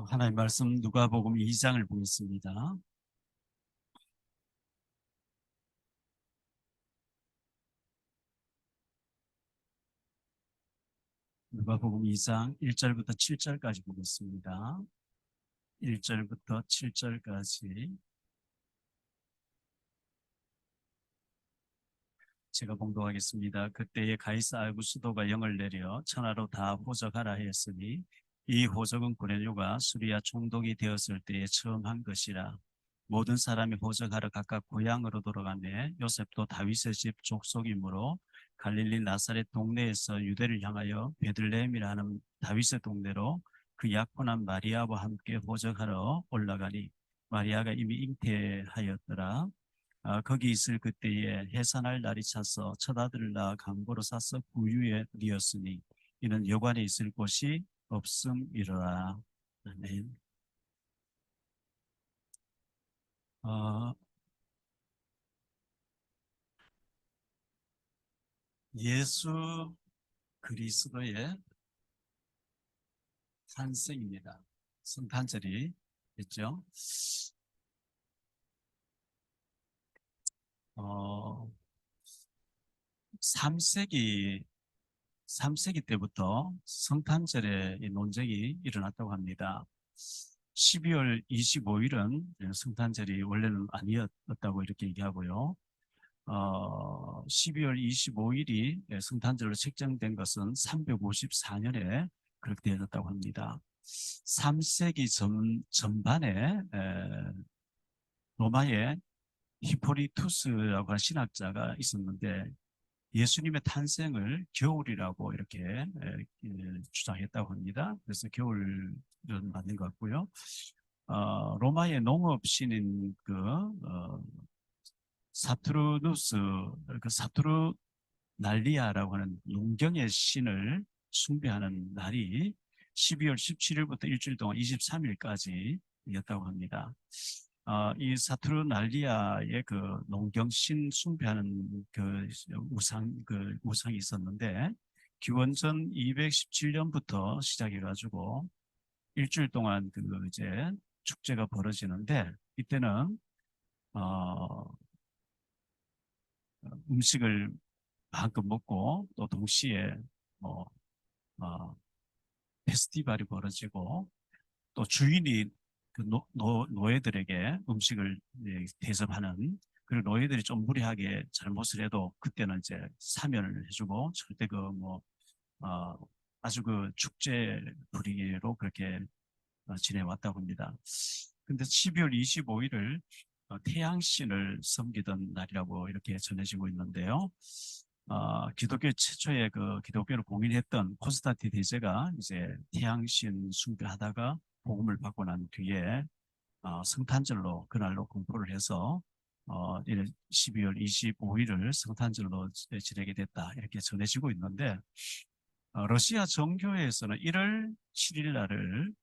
하나님 말씀 누가복음 2장을 보겠습니다. 누가복음 2장 1절부터 7절까지 보겠습니다. 1절부터 7절까지 제가 봉독하겠습니다. 그때에 가이사 아구스도가 영을 내려 천하로 다 호적하라 하였으니 이 호적은 고넬료가 수리아 총독이 되었을 때에 처음 한 것이라. 모든 사람이 호적하러 각각 고향으로 돌아가매 요셉도 다윗의 집 족속이므로 갈릴리 나사렛 동네에서 유대를 향하여 베들레헴이라 하는 다윗의 동네로 그 약혼한 마리아와 함께 호적하러 올라가니 마리아가 이미 잉태하였더라. 거기 있을 그때에 해산할 날이 차서 첫 아들을 낳아 강보로 싸서 구유에 드렸으니 이는 여관에 있을 곳이 없음이로라. 아멘. 어, 예수 그리스도의 탄생입니다. 성탄절이 있죠. 어, 3세기 3세기 때부터 성탄절의 이 논쟁이 일어났다고 합니다. 12월 25일은 성탄절이 원래는 아니었다고 이렇게 얘기하고요. 12월 25일이 성탄절로 책정된 것은 354년에 그렇게 되었다고 합니다. 3세기 전반에 로마의 히포리투스라고 하는 신학자가 있었는데 예수님의 탄생을 겨울이라고 이렇게 주장했다고 합니다. 그래서 겨울은 맞는 것 같고요. 로마의 농업 신인 사투르누스, 그 사투르날리아라고 하는 농경의 신을 숭배하는 날이 12월 17일부터 일주일 동안 23일까지였다고 합니다. 이 사투르날리아의 그 농경신 숭배하는 그 우상이 있었는데 기원전 217년부터 시작해가지고 일주일 동안 이제 축제가 벌어지는데 이때는 어, 음식을 마음껏 먹고 또 동시에 뭐 어, 페스티벌이 벌어지고 또 주인이 그 노예들에게 음식을 대접하는, 그리고 노예들이 좀 무리하게 잘못을 해도 그때는 이제 사면을 해주고 절대 어, 아주 그 축제 분위기로 그렇게 지내왔다고 합니다. 근데 12월 25일을 태양신을 섬기던 날이라고 이렇게 전해지고 있는데요. 기독교 최초의 그 기독교를 공인했던 콘스탄틴 대제가 이제 태양신 숭배하다가 복음을 받고 난 뒤에 성탄절로 그날로 공포를 해서 12월 25일을 성탄절로 지내게 됐다 이렇게 전해지고 있는데 러시아 정교회에서는 1월 7일 날을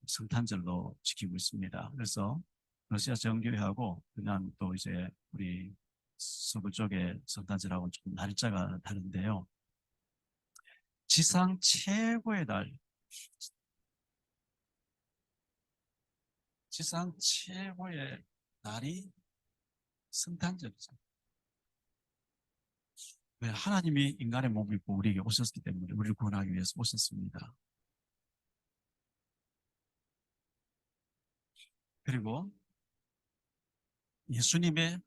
성탄절로 지키고 있습니다. 그래서 러시아 정교회하고 그냥 또 이제 우리 서구 쪽의 성탄절하고는 좀 날짜가 다른데요. 지상 최고의 날, 지상 최고의 날이 성탄절이죠. 왜? 하나님이 인간의 몸을 입고 우리에게 오셨기 때문에 우리를 구원하기 위해서 오셨습니다. 그리고 예수님의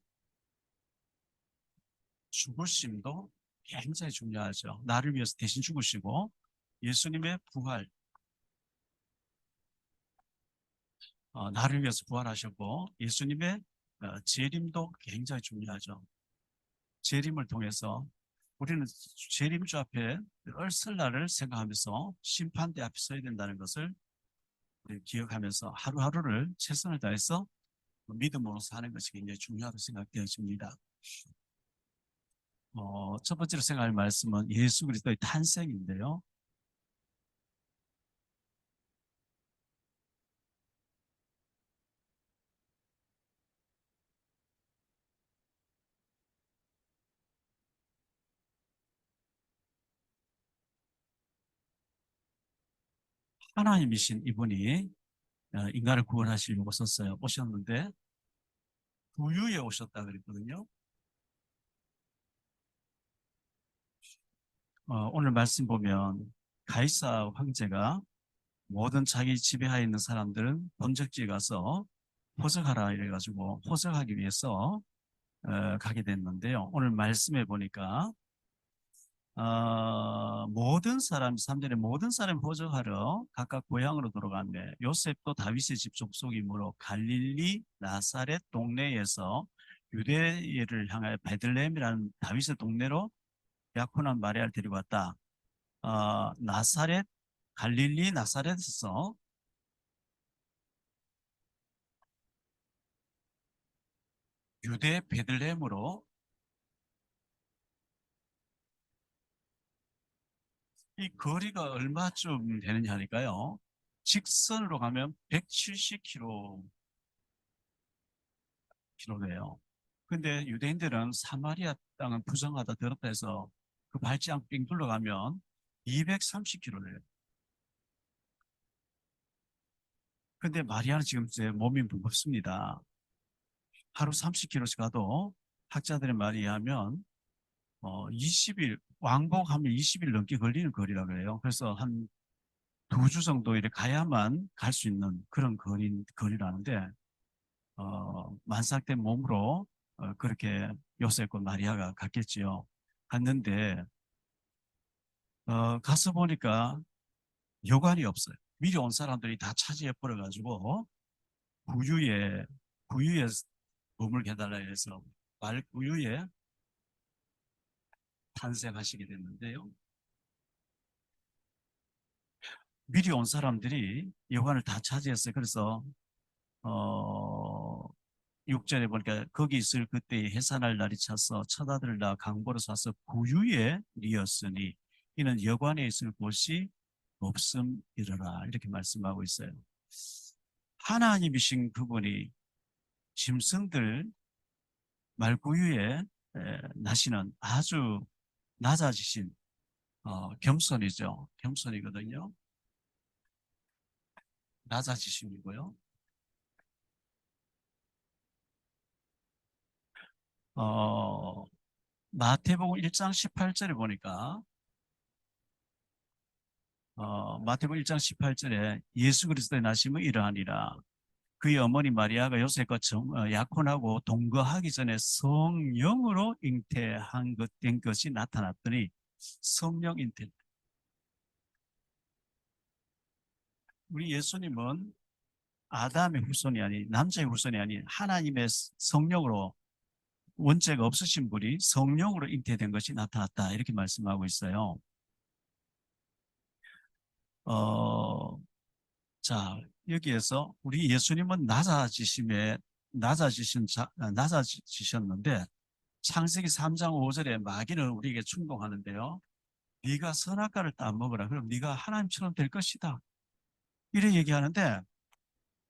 죽으심도 굉장히 중요하죠. 나를 위해서 대신 죽으시고 예수님의 부활, 나를 위해서 부활하셨고 예수님의 재림도 굉장히 중요하죠. 재림을 통해서 우리는 재림주 앞에 늘 설날을 생각하면서 심판대 앞에 서야 된다는 것을 기억하면서 하루하루를 최선을 다해서 믿음으로 사는 것이 굉장히 중요하다고 생각되어집니다. 첫 번째로 생각할 말씀은 예수 그리스도의 탄생인데요. 하나님이신 이분이 인간을 구원하시려고 썼어요. 오셨는데 부유에 오셨다 그랬거든요. 오늘 말씀 보면 가이사 황제가 모든 자기 지배하에 있는 사람들은 범적지에 가서 호적하라 이래가지고 호적하기 위해서 가게 됐는데요. 오늘 말씀해 보니까 모든 사람, 3절에 모든 사람이 호적하러 각각 고향으로 돌아갔네. 요셉도 다윗의 집 족속이므로 갈릴리 나사렛 동네에서 유대를 향하여 베들레헴이라는 다윗의 동네로 약혼한 마리아를 데리고 왔다. 나사렛, 갈릴리 나사렛에서 유대 베들레헴으로 이 거리가 얼마쯤 되느냐 하니까요. 직선으로 가면 170km 킬로예요. 근데 유대인들은 사마리아 땅은 부정하다 더럽다 해서 그 발찌 삥 둘러가면 230km래요. 근데 마리아는 지금 이제 몸이 무겁습니다. 하루 30km씩 가도 학자들의 말에 의하면 20일 왕복하면 20일 넘게 걸리는 거리라 그래요. 그래서 한 2주 정도 이렇게 가야만 갈 수 있는 그런 거리라는데 만삭된 몸으로 그렇게 요셉과 마리아가 갔겠지요. 갔는데 가서 보니까 여관이 없어요. 미리 온 사람들이 다 차지해 버려가지고 구유에 구유에 머물게 해달라 해서 말 구유에 탄생하시게 됐는데요. 미리 온 사람들이 여관을 다 차지했어요. 그래서 어, 6절에 보니까 거기 있을 그때의 해산할 날이 차서 처자들을 다 강보로 사서 구유에 이었으니 이는 여관에 있을 곳이 없음이러라 이렇게 말씀하고 있어요. 하나님이신 그분이 짐승들 말구유에 나시는 아주 낮아지신 겸손이죠. 겸손이거든요. 낮아지심이고요. 어, 마태복음 1장 18절에 보니까 마태복음 1장 18절에 예수 그리스도의 나심은 이러하니라. 그의 어머니 마리아가 요셉과 약혼하고 동거하기 전에 성령으로 잉태한 된 것이 나타났더니 성령 잉태. 우리 예수님은 아담의 후손이 아닌 남자의 후손이 아닌 하나님의 성령으로 원죄가 없으신 분이 성령으로 잉태된 것이 나타났다 이렇게 말씀하고 있어요. 어, 자 여기에서 우리 예수님은 낮아지셨는데 창세기 3장 5절에 마귀는 우리에게 충동하는데요. 네가 선악과를 따먹으라. 그럼 네가 하나님처럼 될 것이다. 이래 얘기하는데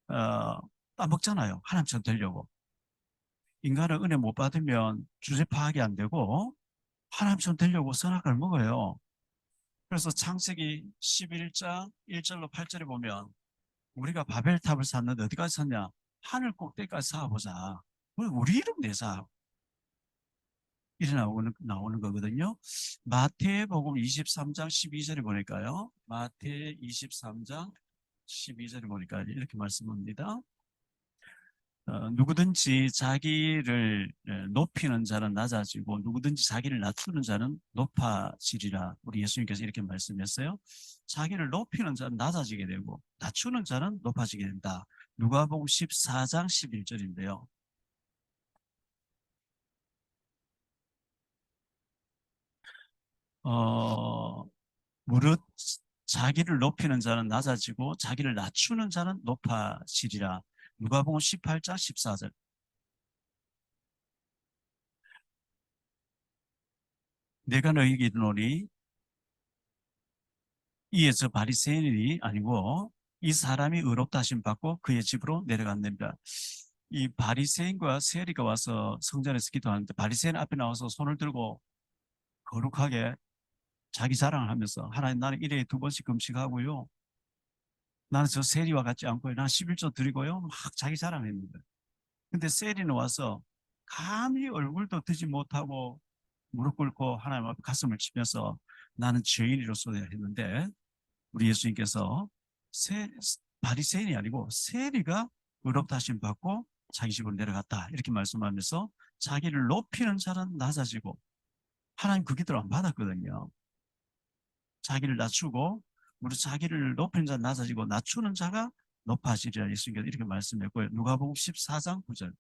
어, 따먹잖아요. 하나님처럼 되려고. 인간은 은혜 못 받으면 주제 파악이 안 되고 하나님처럼 되려고 선악과를 먹어요. 그래서 창세기 11장 1절로 8절에 보면 우리가 바벨탑을 샀는데 어디까지 샀냐? 하늘 꼭대기까지 쌓아보자. 우리 이름 내자. 이래 나오는 거거든요. 마태복음 23장 12절에 보니까요. 마태 23장 12절에 보니까 이렇게 말씀합니다. 누구든지 자기를 높이는 자는 낮아지고 누구든지 자기를 낮추는 자는 높아지리라. 우리 예수님께서 이렇게 말씀했어요. 자기를 높이는 자는 낮아지게 되고 낮추는 자는 높아지게 된다. 누가복음 14장 11절인데요. 어, 무릇 자기를 높이는 자는 낮아지고 자기를 낮추는 자는 높아지리라. 누가복음 18장 14절. 내가 너희에게 이르노니 이에 저 바리새인이 아니고 이 사람이 의롭다 하심 받고 그의 집으로 내려갔답니다. 이 바리새인과 세리가 와서 성전에서 기도하는데 바리새인 앞에 나와서 손을 들고 거룩하게 자기 자랑을 하면서 하나님 나는 일에 2번씩 금식하고요. 나는 저 세리와 같지 않고요. 난 11조 드리고요. 막 자기 자랑했는 거예요. 근데 세리는 와서 감히 얼굴도 드지 못하고 무릎 꿇고 하나님 앞에 가슴을 치면서 나는 죄인이로서 했는데 우리 예수님께서 세, 바리새인이 아니고 세리가 의롭다 하심 받고 자기 집으로 내려갔다 이렇게 말씀하면서 자기를 높이는 자는 낮아지고 하나님 그 기도를 안 받았거든요. 자기를 낮추고 우리 자기를 높이는 자는 낮아지고 낮추는 자가 높아지리라 예수님께서 이렇게 말씀했고요. 누가복음 14장 9절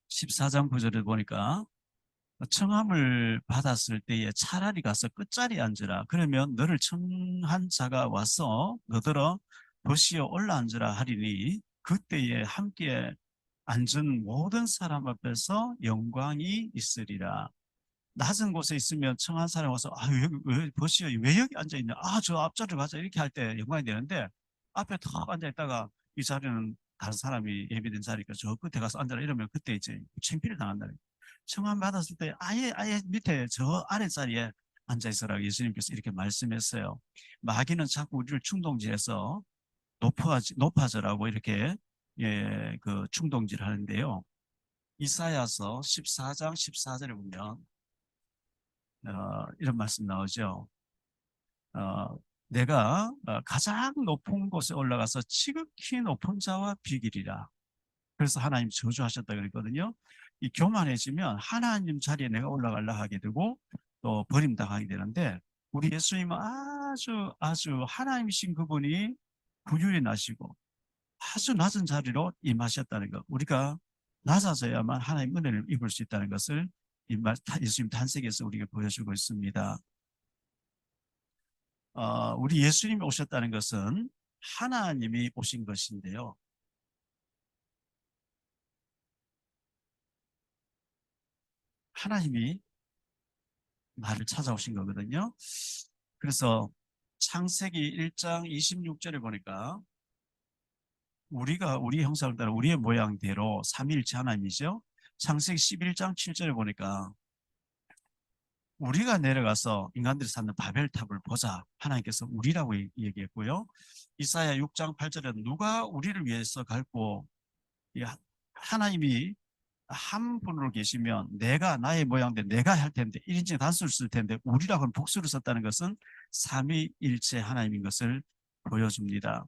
14장 9절에 보니까 청함을 받았을 때에 차라리 가서 끝자리에 앉으라. 그러면 너를 청한 자가 와서 너더러 도시에 올라앉으라 하리니 그때에 함께 앉은 모든 사람 앞에서 영광이 있으리라. 낮은 곳에 있으면 청한 사람 와서 아 여기 왜 도시에 왜 여기 앉아 있냐? 아 저 앞자리로 가자 이렇게 할 때 영광이 되는데 앞에 턱 앉아 있다가 이 자리는 다른 사람이 예비된 자리니까 저 끝에 가서 앉아라 이러면 그때 이제 창피를 당한다. 청함 받았을 때 아예 밑에 저 아래 자리에 앉아 있으라고 예수님께서 이렇게 말씀했어요. 마귀는 자꾸 우리를 충동질해서 높아져라고 이렇게 그 충동질 하는데요. 이사야서 14장 14절에 보면 이런 말씀 나오죠. 내가 가장 높은 곳에 올라가서 지극히 높은 자와 비기리라. 그래서 하나님 저주하셨다 그랬거든요. 이 교만해지면 하나님 자리에 내가 올라가려 하게 되고 또 버림당하게 되는데 우리 예수님은 아주 하나님이신 그분이 부유히 나시고 아주 낮은 자리로 임하셨다는 것. 우리가 낮아져야만 하나님 은혜를 입을 수 있다는 것을 예수님 탄생에서 우리에게 보여주고 있습니다. 우리 예수님이 오셨다는 것은 하나님이 오신 것인데요. 하나님이 나를 찾아오신 거거든요. 그래서 창세기 1장 26절에 보니까 우리가 우리 형상을 따라 우리의 모양대로 삼위일체 하나님이죠. 창세기 11장 7절에 보니까 우리가 내려가서 인간들이 쌓는 바벨탑을 보자. 하나님께서 우리라고 얘기했고요. 이사야 6장 8절에 누가 우리를 위해서 갈고 하나님이 한 분으로 계시면 내가 나의 모양대로 내가 할 텐데 1인칭 단수를 쓸 텐데 우리라고 하는 복수를 썼다는 것은 삼위일체 하나님인 것을 보여줍니다.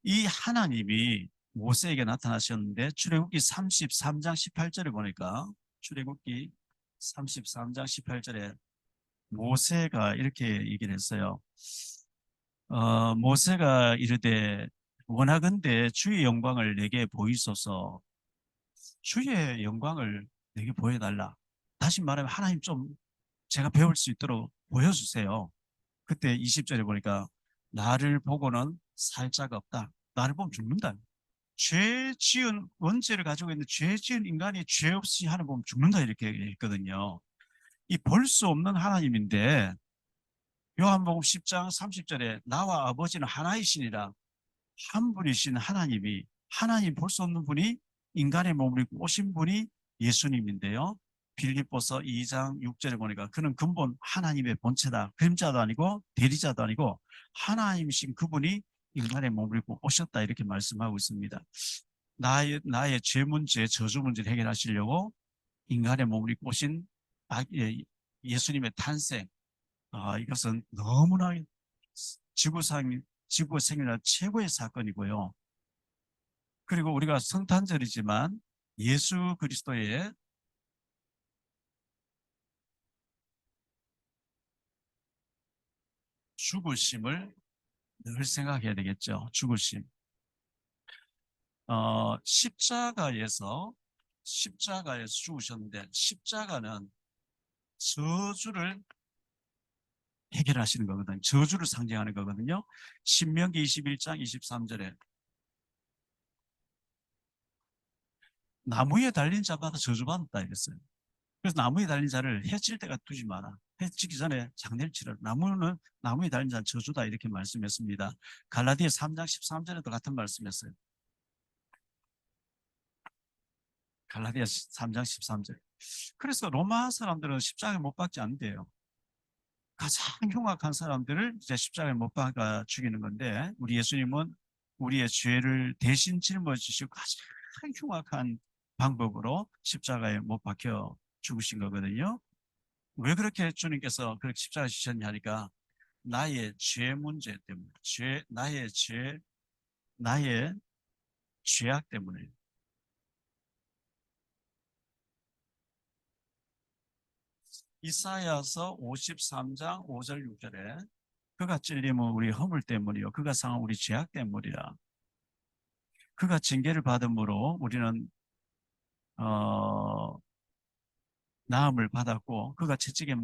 이 하나님이 모세에게 나타나셨는데 출애굽기 33장 18절에 보니까 출애굽기 33장 18절에 모세가 이렇게 얘기를 했어요. 모세가 이르되 원하건대 주의 영광을 내게 보이소서. 주의 영광을 내게 보여달라. 다시 말하면 하나님 좀 제가 배울 수 있도록 보여주세요. 그때 20절에 보니까 나를 보고는 살 자가 없다. 나를 보면 죽는다. 죄 지은 원죄를 가지고 있는 죄 지은 인간이 죄 없이 하나님 보면 죽는다 이렇게 했거든요. 이 볼 수 없는 하나님인데 요한복음 10장 30절에 나와 아버지는 하나이시니라. 한 분이신 하나님이 하나님 볼 수 없는 분이 인간의 몸을 입고 오신 분이 예수님인데요. 빌립보서 2장 6절에 보니까 그는 근본 하나님의 본체다. 그림자도 아니고 대리자도 아니고 하나님이신 그분이 인간의 몸을 입고 오셨다 이렇게 말씀하고 있습니다. 나의 죄 문제, 저주 문제를 해결하시려고 인간의 몸을 입고 오신 예수님의 탄생, 이것은 너무나 지구상, 지구의 생일날 최고의 사건이고요. 그리고 우리가 성탄절이지만 예수 그리스도의 죽으심을 늘 생각해야 되겠죠. 죽으심. 십자가에서 죽으셨는데 십자가는 저주를 해결하시는 거거든요. 저주를 상징하는 거거든요. 신명기 21장 23절에 나무에 달린 자마다 저주받았다 이랬어요. 그래서 나무에 달린 자를 해칠 때가 두지 마라. 해치기 전에 장례를 치라. 나무에 달린 자는 저주다 이렇게 말씀했습니다. 갈라디아 3장 13절에도 같은 말씀했어요. 갈라디아 3장 13절. 그래서 로마 사람들은 십자가에 못 박지 않는데요. 가장 흉악한 사람들을 이제 십자가에 못 박아 죽이는 건데, 우리 예수님은 우리의 죄를 대신 짊어지시고 가장 흉악한 방법으로 십자가에 못 박혀 죽으신 거거든요. 왜 그렇게 주님께서 그렇게 십자가 지셨냐니까, 나의 죄 문제 때문에, 나의 죄악 때문에. 이사야서 53장 5절 6절에 그가 찔림은 우리 허물 때문이요 그가 상한 우리 죄악 때문이라. 그가 징계를 받음으로 우리는 어, 나음을 받았고 그가 채찍에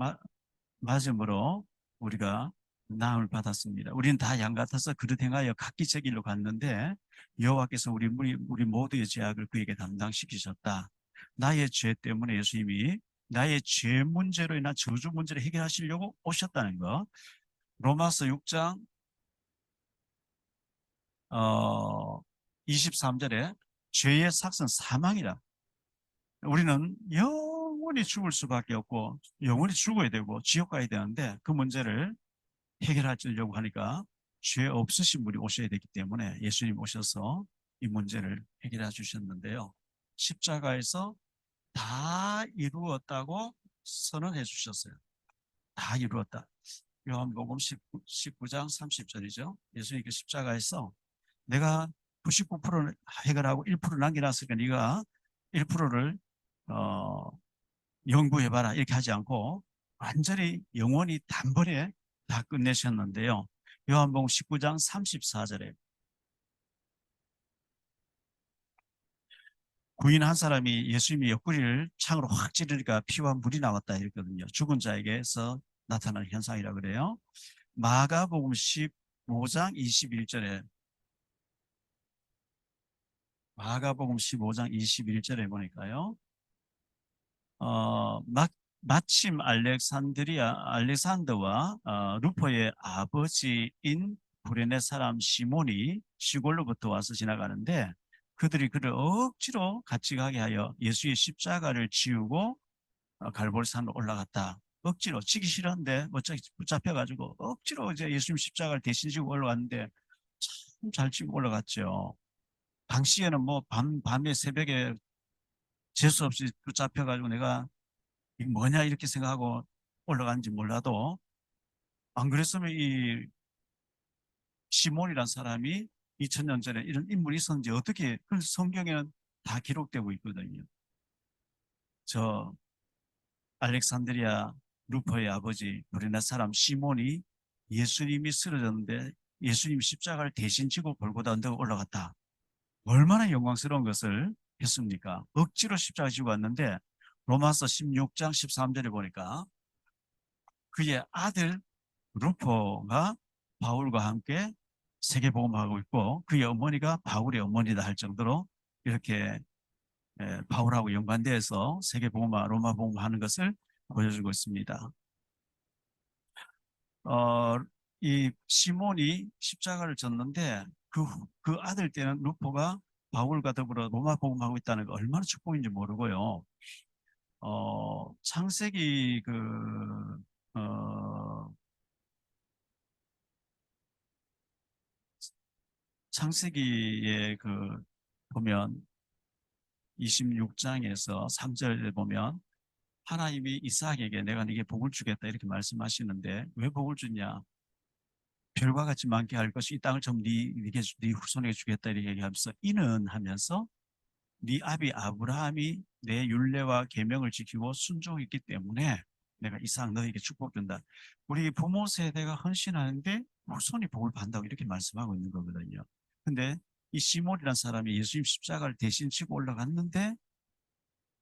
맞음으로 우리가 나음을 받았습니다. 우리는 다 양 같아서 그릇 행하여 각기 제 길로 갔는데 여호와께서 우리 모두의 죄악을 그에게 담당시키셨다. 나의 죄 때문에 예수님이 나의 죄 문제로 인한 저주 문제를 해결하시려고 오셨다는 거. 로마서 6장 23절에 죄의 삭은 사망이라. 우리는 영원히 죽을 수밖에 없고 영원히 죽어야 되고 지옥 가야 되는데, 그 문제를 해결하려고 하니까 죄 없으신 분이 오셔야 되기 때문에 예수님 오셔서 이 문제를 해결해 주셨는데요. 십자가에서 다 이루었다고 선언해 주셨어요. 다 이루었다. 요한복음 19장 30절이죠. 예수님께 십자가에서 내가 99% 해결하고 1% 남겨놨으니까 네가 1%를 연구해봐라 이렇게 하지 않고 완전히 영원히 단번에 다 끝내셨는데요. 요한복음 19장 34절에 구인 한 사람이 예수님이 옆구리를 창으로 확 찌르니까 피와 물이 나왔다 이랬거든요. 죽은 자에게서 나타나는 현상이라 그래요. 마가복음 15장 21절에 마가복음 15장 21절에 보니까요. 마침 알렉산더와 루포의 아버지인 구레네 사람 시몬이 시골로부터 와서 지나가는데, 그들이 그를 억지로 같이 가게 하여 예수의 십자가를 지우고 갈보리산으로 올라갔다. 억지로 지기 싫었는데 어차피 붙잡혀가지고 억지로 이제 예수님 십자가를 대신 지고 올라갔는데 참 잘 지고 올라갔죠. 당시에는 뭐 밤에 새벽에 재수 없이 붙잡혀가지고 내가 이게 뭐냐 이렇게 생각하고 올라간지 몰라도, 안 그랬으면 이 시몬이라는 사람이 2000년 전에 이런 인물이 있었는지 어떻게, 그 성경에는 다 기록되고 있거든요. 저 알렉산드리아 루퍼의 아버지 브레나 사람 시몬이 예수님이 쓰러졌는데 예수님 십자가를 대신 지고 골고다 언덕 올라갔다. 얼마나 영광스러운 것을 했습니까? 억지로 십자가 지고 왔는데, 로마서 16장 13절에 보니까 그의 아들 루포가 바울과 함께 세계복음하고 있고 그의 어머니가 바울의 어머니다 할 정도로 이렇게 바울하고 연관되어서 세계복음화 로마복음화 하는 것을 보여주고 있습니다. 어, 이 시몬이 십자가를 졌는데 그 아들 때는 루포가 바울과 더불어 로마복음하고 있다는 거 얼마나 축복인지 모르고요. 창세기 어, 창세기에 보면 26장에서 3절에 보면 하나님이 이삭에게 내가 네게 복을 주겠다 이렇게 말씀하시는데, 왜 복을 주냐? 별과 같이 많게 할 것이 이 땅을 전부 네 후손에게 주겠다 이렇게 얘기하면서, 이는 하면서 네 아비 아브라함이 내 율례와 계명을 지키고 순종했기 때문에 내가 이삭 너에게 축복 준다. 우리 부모 세대가 헌신하는데 후손이 복을 받는다고 이렇게 말씀하고 있는 거거든요. 근데 이 시몬이라는 사람이 예수님 십자가를 대신 치고 올라갔는데,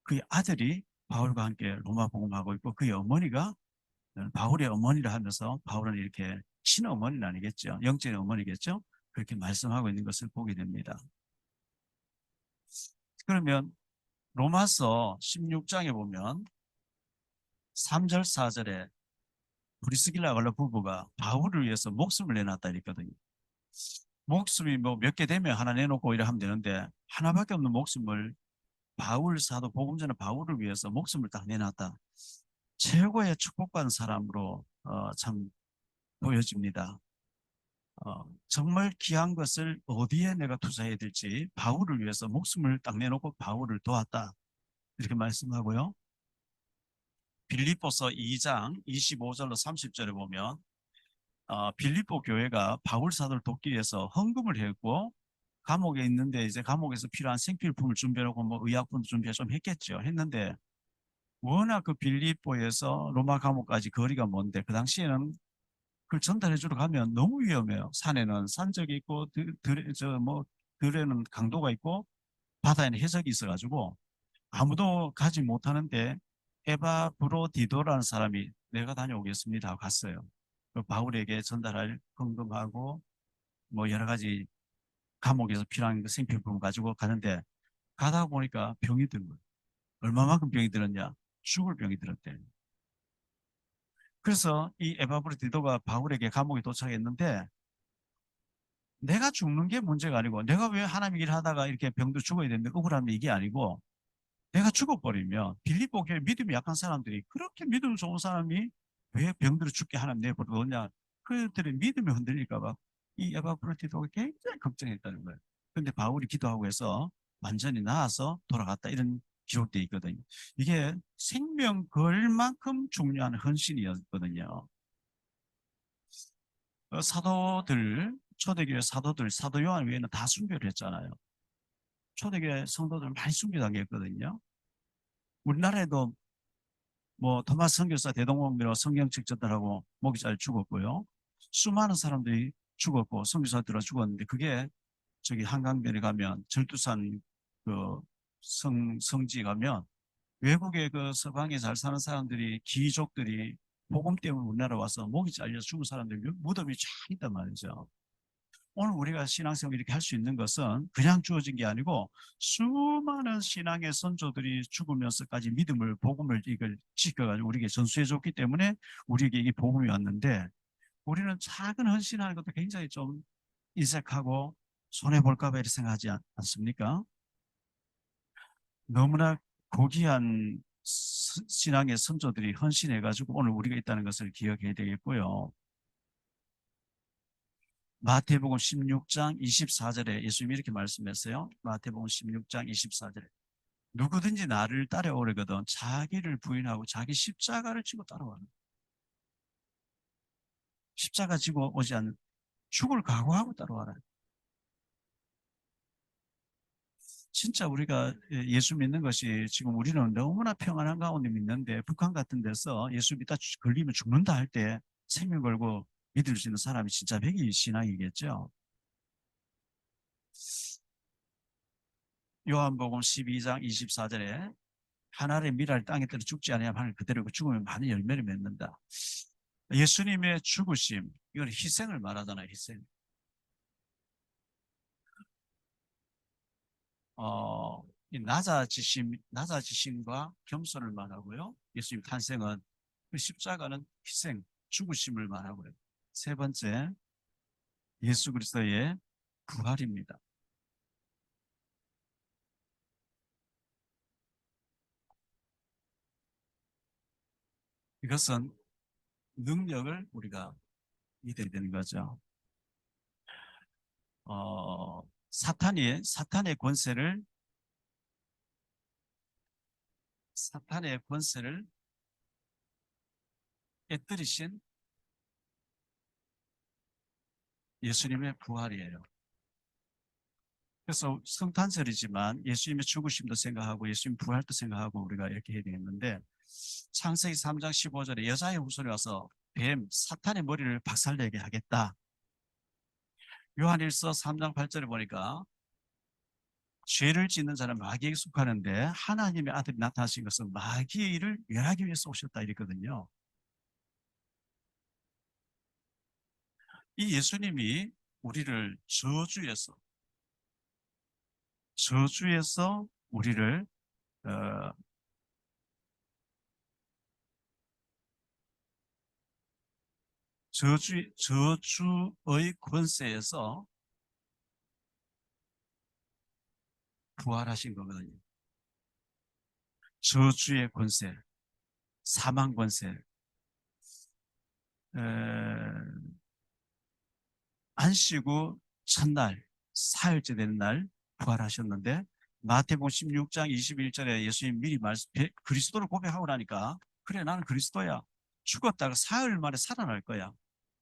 그의 아들이 바울과 함께 로마 복음하고 있고 그의 어머니가 바울의 어머니라 하면서, 바울은 이렇게 친어머니는 아니겠죠. 영적인 어머니겠죠. 그렇게 말씀하고 있는 것을 보게 됩니다. 그러면 로마서 16장에 보면 3절 4절에 브리스길라 아굴라 부부가 바울을 위해서 목숨을 내놨다 이랬거든요. 목숨이 뭐 몇 개 되면 하나 내놓고 이래 하면 되는데, 하나밖에 없는 목숨을 바울 사도 복음 전에 바울을 위해서 목숨을 딱 내놨다. 최고의 축복받은 사람으로 참 보여집니다. 정말 귀한 것을 어디에 내가 투자해야 될지 바울을 위해서 목숨을 딱 내놓고 바울을 도왔다. 이렇게 말씀하고요. 빌립보서 2장 25절로 30절에 보면 빌립보 교회가 바울 사도를 돕기 위해서 헌금을 했고 감옥에 있는데 이제 감옥에서 필요한 생필품을 준비하고 뭐 의약품도 준비 좀 했겠죠. 했는데 워낙 그 빌립보에서 로마 감옥까지 거리가 먼데 그 당시에는 그걸 전달해 주러 가면 너무 위험해요. 산에는 산적이 있고 들에는 강도가 있고 바다에는 해적이 있어가지고 아무도 가지 못하는데 에바브로디도라는 사람이 내가 다녀오겠습니다 하고 갔어요. 그 바울에게 전달할 헌금하고 뭐 여러 가지 감옥에서 필요한 그 생필품 가지고 가는데 가다 보니까 병이 든 거예요. 얼마만큼 병이 들었냐? 죽을 병이 들었대. 그래서 이 에바브로디도가 바울에게 감옥에 도착했는데 내가 죽는 게 문제가 아니고 내가 왜 하나님 일 하다가 이렇게 병도 죽어야 되는데 억울하면 이게 아니고 내가 죽어버리면 빌립보 교회 믿음이 약한 사람들이 그렇게 믿음 좋은 사람이 왜 병들어 죽게 하나님 내버려두냐 그들의 믿음이 흔들릴까 봐 이 에바프로디도가 굉장히 걱정했다는 거예요. 그런데 바울이 기도하고 해서 완전히 나아서 돌아갔다 이런 기록되어 있거든요. 이게 생명 걸 만큼 중요한 헌신이었거든요. 사도들 초대교회 사도들 사도 요한 외에는 다 순교를 했잖아요. 초대교회 성도들 많이 순교당했거든요. 우리나라에도 뭐 토마스 선교사 대동강비로 성경책 전달하고 목이 잘 죽었고요. 수많은 사람들이 죽었고 선교사들은 죽었는데 그게 저기 한강변에 가면 절두산 그 성지에 가면 외국의 그 서방에 잘 사는 사람들이 귀족들이 복음 때문에 우리나라 와서 목이 잘려 죽은 사람들 무덤이 쫙 있단 말이죠. 오늘 우리가 신앙생활 이렇게 할 수 있는 것은 그냥 주어진 게 아니고 수많은 신앙의 선조들이 죽으면서까지 믿음을 복음을 이걸 지켜가지고 우리에게 전수해 줬기 때문에 우리에게 이게 복음이 왔는데 우리는 작은 헌신하는 것도 굉장히 좀 인색하고 손해 볼까 봐 이렇게 생각하지 않습니까? 너무나 고귀한 신앙의 선조들이 헌신해 가지고 오늘 우리가 있다는 것을 기억해야 되겠고요. 마태복음 16장 24절에 예수님이 이렇게 말씀했어요. 마태복음 16장 24절에 누구든지 나를 따라오려거든 자기를 부인하고 자기 십자가를 지고 따라와라. 십자가 지고 오지 않는 죽을 각오하고 따라와라. 진짜 우리가 예수 믿는 것이 지금 우리는 너무나 평안한 가운데 믿는데 북한 같은 데서 예수 믿다 걸리면 죽는다 할 때 생명 걸고 믿을 수 있는 사람이 진짜 백이 신앙이겠죠. 요한복음 12장 24절에 하나님의 미랄 땅에 떨어 죽지 않으면 하늘 그대로 죽으면 많은 열매를 맺는다. 예수님의 죽으심, 이건 희생을 말하잖아요. 희생. 이 낮아지심과 겸손을 말하고요. 예수님 탄생은 그 십자가는 희생, 죽으심을 말하고요. 세 번째, 예수 그리스도의 부활입니다. 이것은 능력을 우리가 믿어야 되는 거죠. 사탄의 권세를 깨뜨리신 예수님의 부활이에요. 그래서 성탄절이지만 예수님의 죽으심도 생각하고 예수님 부활도 생각하고 우리가 이렇게 해야 되겠는데 창세기 3장 15절에 여자의 후손이 와서 뱀, 사탄의 머리를 박살내게 하겠다. 요한일서 3장 8절에 보니까 죄를 짓는 자는 마귀에게 속하는데 하나님의 아들이 나타나신 것은 마귀의 일을 멸하기 위해서 오셨다 이랬거든요. 이 예수님이 우리를 저주에서 우리를 어, 저주의 권세에서 부활하신 거거든요. 저주의 권세, 사망 권세. 에, 안식 후 첫날 사흘째 되는 날 부활하셨는데 마태복음 16장 21절에 예수님 미리 그리스도를 고백하고 나니까 그래 나는 그리스도야. 죽었다가 사흘 만에 살아날 거야.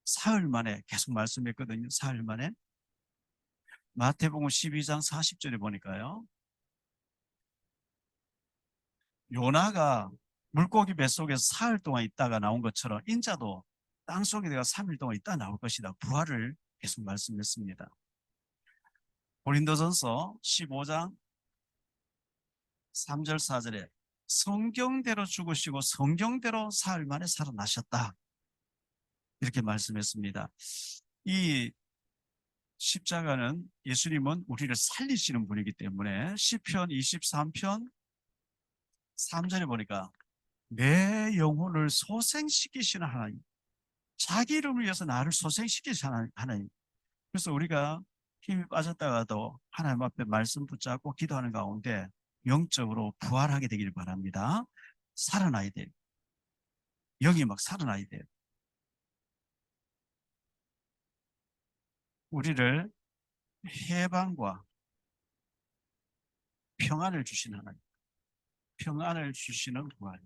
사흘 만에 계속 말씀했거든요. 사흘 만에. 마태복음 12장 40절에 보니까요. 요나가 물고기 뱃속에서 사흘 동안 있다가 나온 것처럼 인자도 땅속에 내가 3일 동안 있다 나올 것이다. 부활을 계속 말씀했습니다. 고린도전서 15장 3절 4절에 성경대로 죽으시고 성경대로 사흘 만에 살아나셨다. 이렇게 말씀했습니다. 이 십자가는 예수님은 우리를 살리시는 분이기 때문에 시편 23편 3절에 보니까 내 영혼을 소생시키시는 하나님, 자기 이름을 위해서 나를 소생시키시는 하나님. 그래서 우리가 힘이 빠졌다가도 하나님 앞에 말씀 붙잡고 기도하는 가운데 영적으로 부활하게 되길 바랍니다. 살아나야 돼요. 영이 막 살아나야 돼요. 우리를 해방과 평안을 주시는 하나님, 평안을 주시는 부활.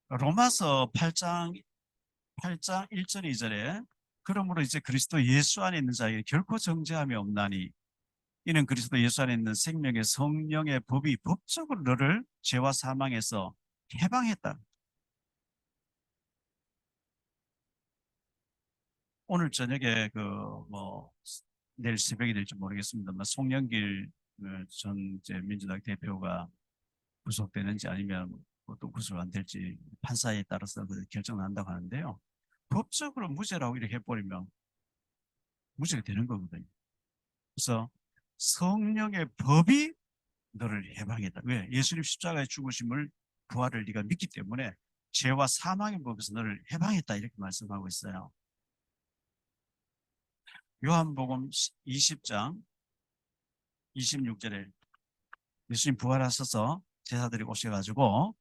로마서 8장 1절 2절에 그러므로 이제 그리스도 예수 안에 있는 자에게 결코 정죄함이 없나니 이는 그리스도 예수 안에 있는 생명의 성령의 법이 법적으로 너를 죄와 사망에서 해방했다. 오늘 저녁에 뭐 내일 새벽이 될지 모르겠습니다만 송영길 전 이제 민주당 대표가 구속되는지 아니면 또 구속 안 될지 판사에 따라서 결정난다고 하는데요. 법적으로 무죄라고 이렇게 해버리면 무죄가 되는 거거든요. 그래서 성령의 법이 너를 해방했다. 왜? 예수님 십자가의 죽으심을 부활을 네가 믿기 때문에 죄와 사망의 법에서 너를 해방했다 이렇게 말씀하고 있어요. 요한복음 20장 26절에 예수님 부활하셔서 제사들이 오셔가지고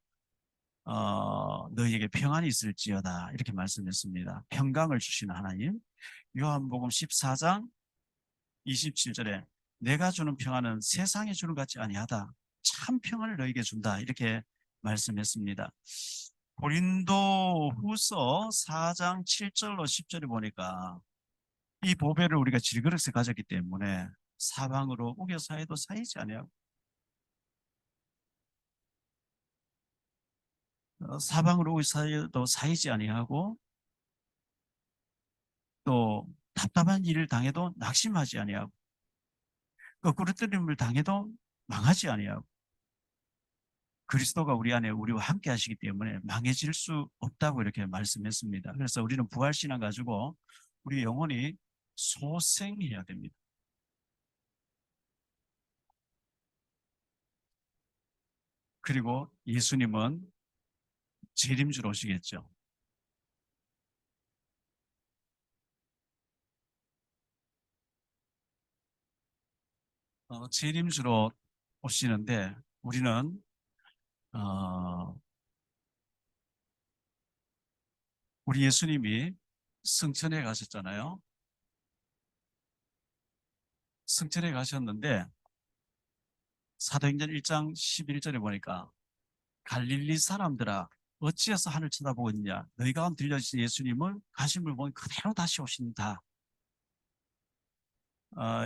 너희에게 평안이 있을지어다 이렇게 말씀했습니다. 평강을 주시는 하나님. 요한복음 14장 27절에 내가 주는 평안은 세상에 주는 것 같지 아니하다. 참 평안을 너희에게 준다. 이렇게 말씀했습니다. 고린도 후서 4장 7절로 10절에 보니까 이 보배를 우리가 질그릇에 가졌기 때문에 사방으로 우겨 사해도 사이지 아니하고 사방으로 우겨 사해도 사이지 아니하고 또 답답한 일을 당해도 낙심하지 아니하고 거꾸로 뜨림을 당해도 망하지 아니하고 그리스도가 우리 안에 우리와 함께 하시기 때문에 망해질 수 없다고 이렇게 말씀했습니다. 그래서 우리는 부활신앙 가지고 우리 영혼이 소생해야 됩니다. 그리고 예수님은 재림주로 오시겠죠. 재림주로 오시는데 우리는 어, 우리 예수님이 승천에 가셨잖아요. 승천에 가셨는데 사도행전 1장 11절에 보니까 갈릴리 사람들아 어찌해서 하늘 쳐다보고 있냐 너희 가운데 들려주신 예수님은 가심을 보니 그대로 다시 오신다.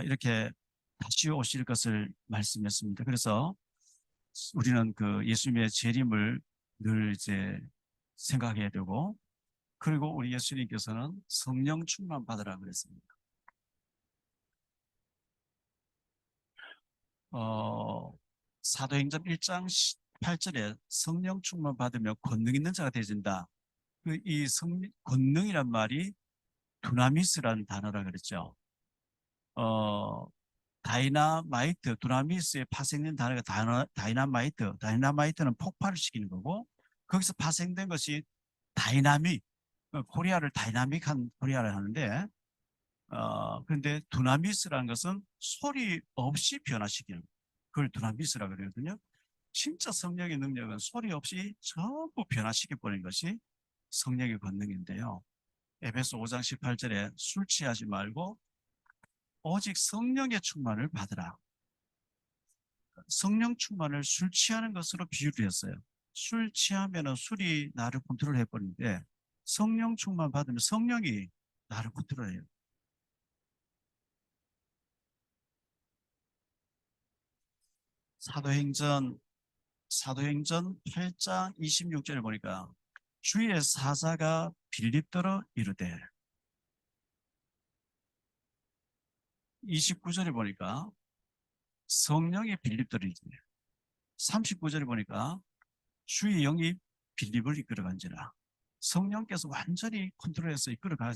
이렇게 다시 오실 것을 말씀했습니다. 그래서 우리는 그 예수님의 재림을 늘 이제 생각해야 되고 그리고 우리 예수님께서는 성령 충만 받으라 그랬습니다. 어, 사도행전 1장 8절에 성령 충만 받으며 권능 있는 자가 되진다. 이 권능이란 말이 두나미스라는 단어라 그랬죠. 어, 다이나마이트, 두나미스에 파생된 단어가 다이나마이트, 다이나마이트는 폭발을 시키는 거고 거기서 파생된 것이 다이나믹, 코리아를 다이나믹한 코리아를 하는데 그런데 두나미스라는 것은 소리 없이 변화시키는 그걸 두나미스라 그러거든요. 진짜 성령의 능력은 소리 없이 전부 변화시켜버리는 것이 성령의 권능인데요. 에베소 5장 18절에 술 취하지 말고 오직 성령의 충만을 받으라. 성령 충만을 술 취하는 것으로 비유를 했어요. 술 취하면 술이 나를 컨트롤해 버리는데 성령 충만 받으면 성령이 나를 컨트롤해요. 사도행전 사도행전 8장 26절에 보니까 주의 사자가 빌립더러 이르되, 29절에 보니까 성령이 빌립더러 이르되, 39절에 보니까 주의 영이 빌립을 이끌어간지라. 성령께서 완전히 컨트롤해서 이끌어가.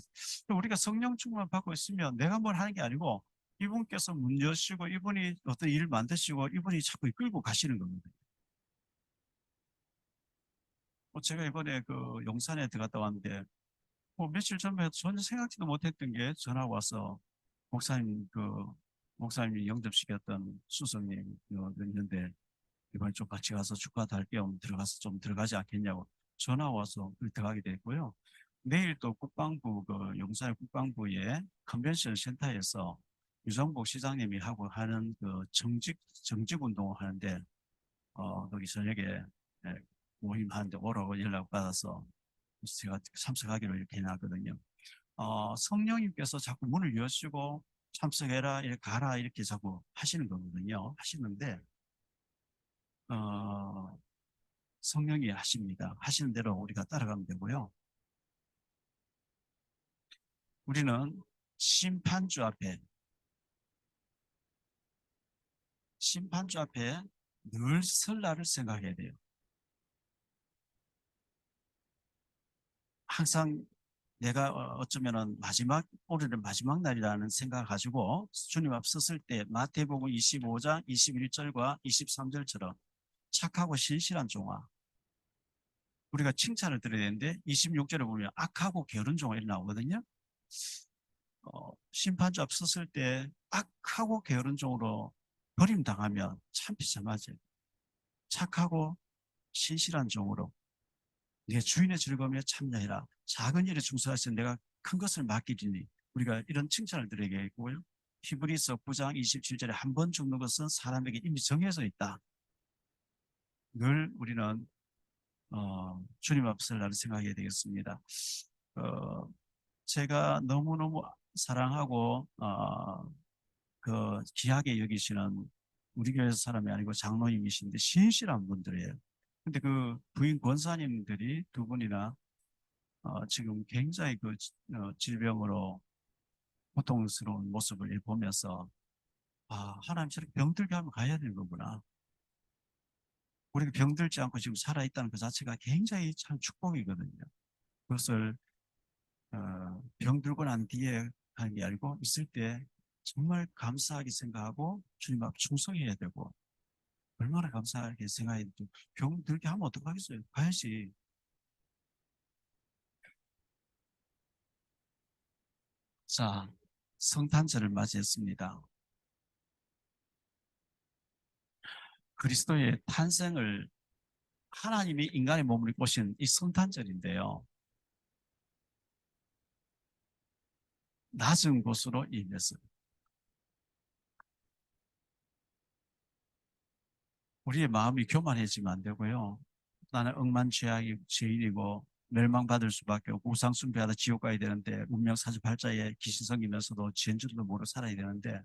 우리가 성령 충만 받고 있으면 내가 뭘 하는 게 아니고 이분께서 문 여시고 이분이 어떤 일을 만드시고 이분이 자꾸 이끌고 가시는 겁니다. 제가 이번에 그 용산에 들어갔다 왔는데 며칠 전에 전혀 생각지도 못했던 게 전화 와서 목사님 목사님이 영접시켰던 수석님 있는데 이번에 좀 같이 가서 축하할 겸 들어가서 좀 들어가지 않겠냐고 전화 와서 들어가게 됐고요. 내일 또 국방부 용산 국방부의 컨벤션 센터에서 유정복 시장님이 하고 하는 정직 운동을 하는데 거기 저녁에 예, 모임하는데 오라고 연락 받아서 제가 참석하기로 이렇게 해놨거든요. 성령님께서 자꾸 문을 여시고 참석해라, 이렇게 가라, 이렇게 자꾸 하시는 거거든요. 하시는데, 어, 성령이 하십니다. 하시는 대로 우리가 따라가면 되고요. 우리는 심판주 앞에, 심판주 앞에 늘 설날을 생각해야 돼요. 항상 내가 어쩌면은 올해는 마지막 날이라는 생각을 가지고 주님 앞 섰을 때 마태복음 25장 21절과 23절처럼 착하고 신실한 종아, 우리가 칭찬을 드려야 되는데 26절에 보면 악하고 게으른 종아 이렇게 나오거든요. 심판주 앞 섰을 때 악하고 게으른 종으로 버림당하면 참 비참하지. 착하고 신실한 종으로 내 주인의 즐거움에 참여해라. 작은 일에 충성하시 내가 큰 것을 맡기리니, 우리가 이런 칭찬을 드리게 했고요. 히브리서 9장 27절에 한 번 죽는 것은 사람에게 이미 정해져 있다. 늘 우리는 주님 앞설 나를 생각해야 되겠습니다. 어, 제가 너무너무 사랑하고 귀하게 여기시는 우리 교회 사람이 아니고 장로님이신데 신실한 분들이에요. 근데 그 부인 권사님들이 두 분이나 지금 굉장히 질병으로 고통스러운 모습을 보면서 하나님 저렇게 병들게 하면 가야 되는 거구나. 우리가 병들지 않고 지금 살아있다는 그 자체가 굉장히 참 축복이거든요. 그것을 병들고 난 뒤에 하는 게 아니고 있을 때 정말 감사하게 생각하고 주님 앞 충성해야 되고, 얼마나 감사하게 생각해야 되고, 병들게 하면 어떡하겠어요? 가야지. 자, 성탄절을 맞이했습니다. 그리스도의 탄생을 하나님이 인간의 몸을 입으신 이 성탄절인데요. 낮은 곳으로 인해서 우리의 마음이 교만해지면 안 되고요. 나는 억만죄악의 죄인이고 멸망받을 수밖에 없고 우상 숭배하다 지옥 가야 되는데 운명 사주팔자에 귀신 섬기면서도 죄인 줄도 모르고 살아야 되는데,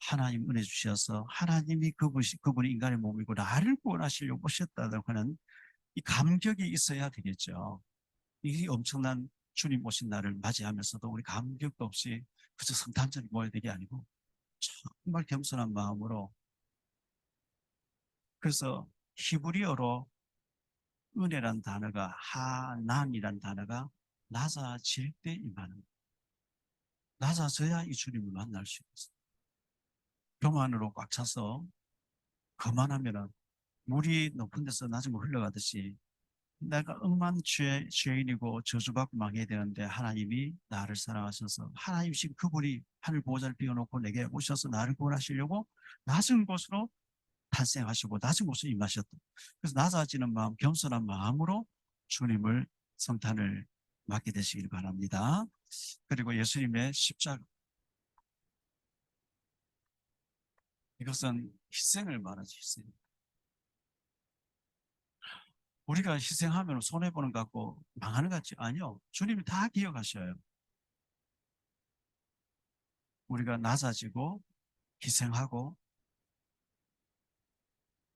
하나님 은혜 주셔서 하나님이 그분이 인간의 몸이고 나를 구원하시려고 오셨다는 하는 이 감격이 있어야 되겠죠. 이 엄청난 주님 오신 날을 맞이하면서도 우리 감격도 없이 그저 성탄절이 모여야 되게 아니고 정말 겸손한 마음으로, 그래서 히브리어로 은혜란 단어가 하난이란 단어가 낮아질 때 임하는, 낮아져야 이 주님을 만날 수 있어요. 교만으로 꽉 차서 거만하면은 물이 높은 데서 낮은 곳 흘러가듯이 내가 죄인이고 저주받고 망해야 되는데 하나님이 나를 사랑하셔서 하나님이신 그분이 하늘 보호자를 비워놓고 내게 오셔서 나를 구원하시려고 낮은 곳으로 탄생하시고 낮은 곳에 임하셨다. 그래서 낮아지는 마음, 겸손한 마음으로 주님을 성탄을 맞게 되시길 바랍니다. 그리고 예수님의 십자가, 이것은 희생을 말하지, 희생. 우리가 희생하면 손해보는 것 같고 망하는 것 같지? 아니요. 주님이 다 기억하셔요. 우리가 낮아지고 희생하고,